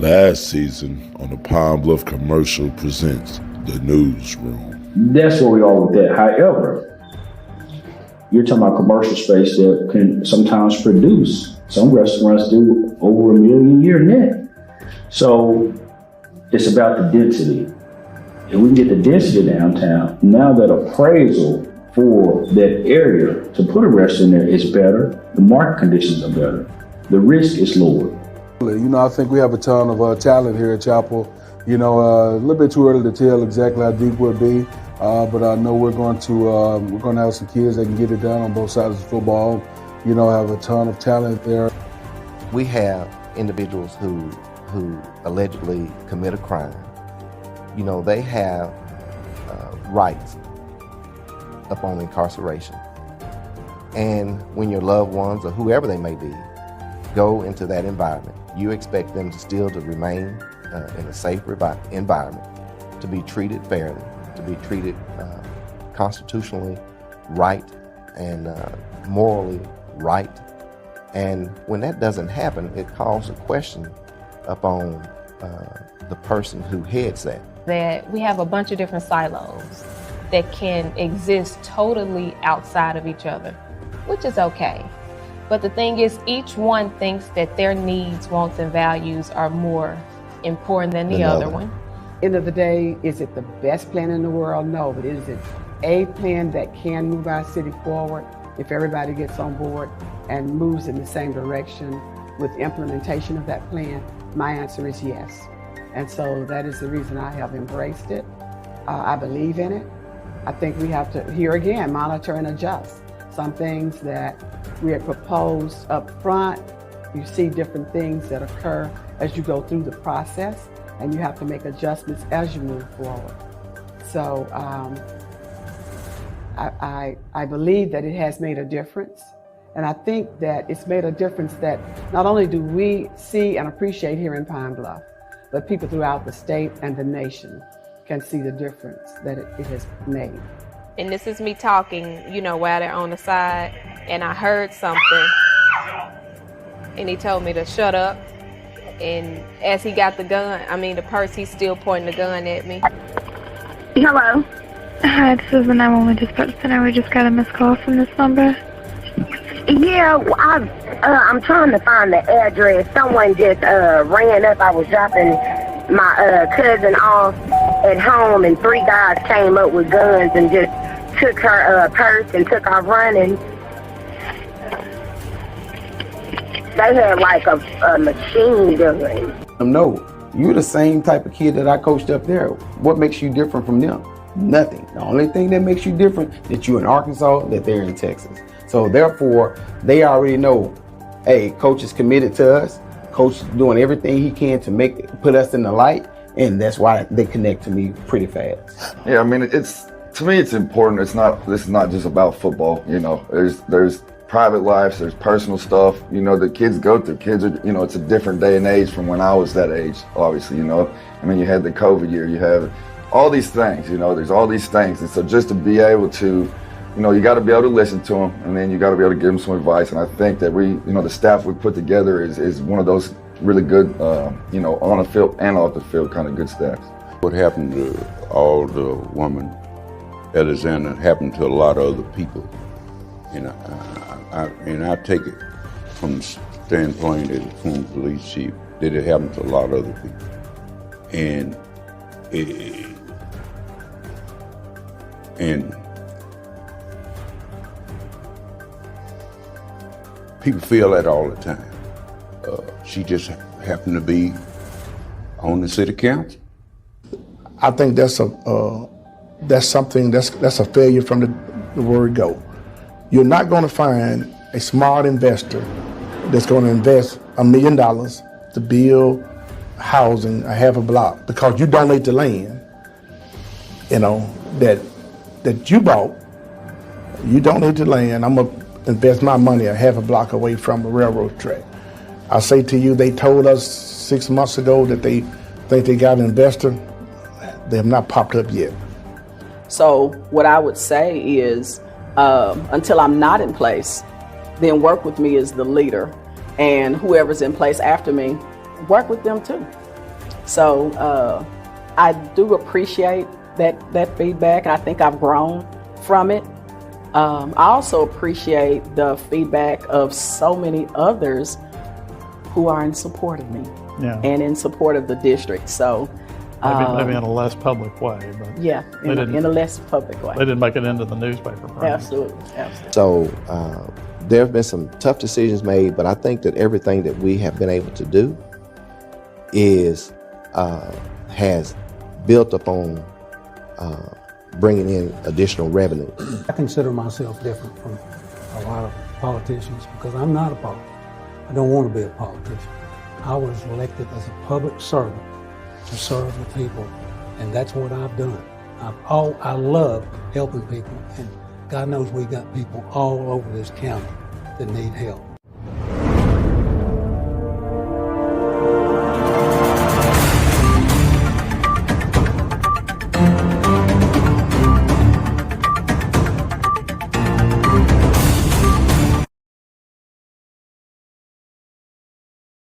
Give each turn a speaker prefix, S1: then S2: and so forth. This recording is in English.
S1: Last season on the Pine Bluff Commercial presents the Newsroom.
S2: That's where we are with that. However, you're talking about commercial space that can sometimes produce. Some restaurants do over $1 million a year net. So it's about the density. If we can get the density downtown, now that appraisal for that area to put a restaurant there is better, the market conditions are better, the risk is lower.
S3: I think we have a ton of talent here at Chapel. A little bit too early to tell exactly how deep we'll be, but I know we're going to have some kids that can get it done on both sides of football. Have a ton of talent there.
S4: We have individuals who allegedly commit a crime. They have rights upon incarceration. And when your loved ones, or whoever they may be, go into that environment, you expect them to remain in a safe environment, to be treated fairly, to be treated constitutionally right and morally right. And when that doesn't happen, it calls a question upon the person who heads that.
S5: That we have a bunch of different silos that can exist totally outside of each other, which is okay. But the thing is, each one thinks that their needs, wants, and values are more important than the other one.
S6: End of the day, is it the best plan in the world? No, but is it a plan that can move our city forward if everybody gets on board and moves in the same direction with implementation of that plan? My answer is yes. And so that is the reason I have embraced it. I believe in it. I think we have to, here again, monitor and adjust. Some things that we had proposed up front, you see different things that occur as you go through the process, and you have to make adjustments as you move forward. So I believe that it has made a difference. And I think that it's made a difference that not only do we see and appreciate here in Pine Bluff, but people throughout the state and the nation can see the difference that it has made.
S5: And this is me talking, while they're on the side, and I heard something, and he told me to shut up. And as he got the purse, he's still pointing the gun at me.
S7: Hello. Hi, this is the 911 dispatch center. We just got a missed call from this number.
S8: Yeah, I'm trying to find the address. Someone just ran up. I was dropping my cousin off at home, and 3 guys came up with guns and just took her purse and took off running. They had like a machine gun.
S9: No, you're the same type of kid that I coached up there. What makes you different from them? Nothing. The only thing that makes you different is that you're in Arkansas, that they're in Texas. So therefore, they already know, hey, coach is committed to us. Coach is doing everything he can to put us in the light, and that's why they connect to me pretty fast.
S10: Yeah, to me it's important. This is not just about football. There's private lives, there's personal stuff. The kids go through. Kids are, it's a different day and age from when I was that age. Obviously, you had the COVID year. You have all these things. There's all these things, and so just to be able to. You got to be able to listen to them, and then you got to be able to give them some advice. And I think that the staff we put together is one of those really good, on the field and off the field kind of good staffs.
S1: What happened to all the woman, Alexander, happened to a lot of other people. I take it from the standpoint as a former police chief that it happened to a lot of other people. And people feel that all the time. She just happened to be on the city council.
S11: I think that's a failure from the word go. You're not going to find a smart investor that's going to invest $1 million to build housing a half a block because you donate the land, that you bought. You donate the land. I'm gonna invest my money a half a block away from a railroad track. I say to you, they told us 6 months ago that they think they got an investor. They have not popped up yet.
S6: So what I would say is, until I'm not in place, then work with me as the leader, and whoever's in place after me, work with them too.
S12: So I do appreciate that feedback. I think I've grown from it. I also appreciate the feedback of so many others who are in support of me and in support of the district. So
S13: maybe in a less public way, but
S12: in a less public way.
S13: They didn't make it into the newspaper.
S12: Absolutely.
S4: So there have been some tough decisions made, but I think that everything that we have been able to do has built upon bringing in additional revenue.
S14: I consider myself different from a lot of politicians because I'm not a politician. I don't want to be a politician. I was elected as a public servant to serve the people, and that's what I've done. I love helping people, and God knows we got people all over this county that need help.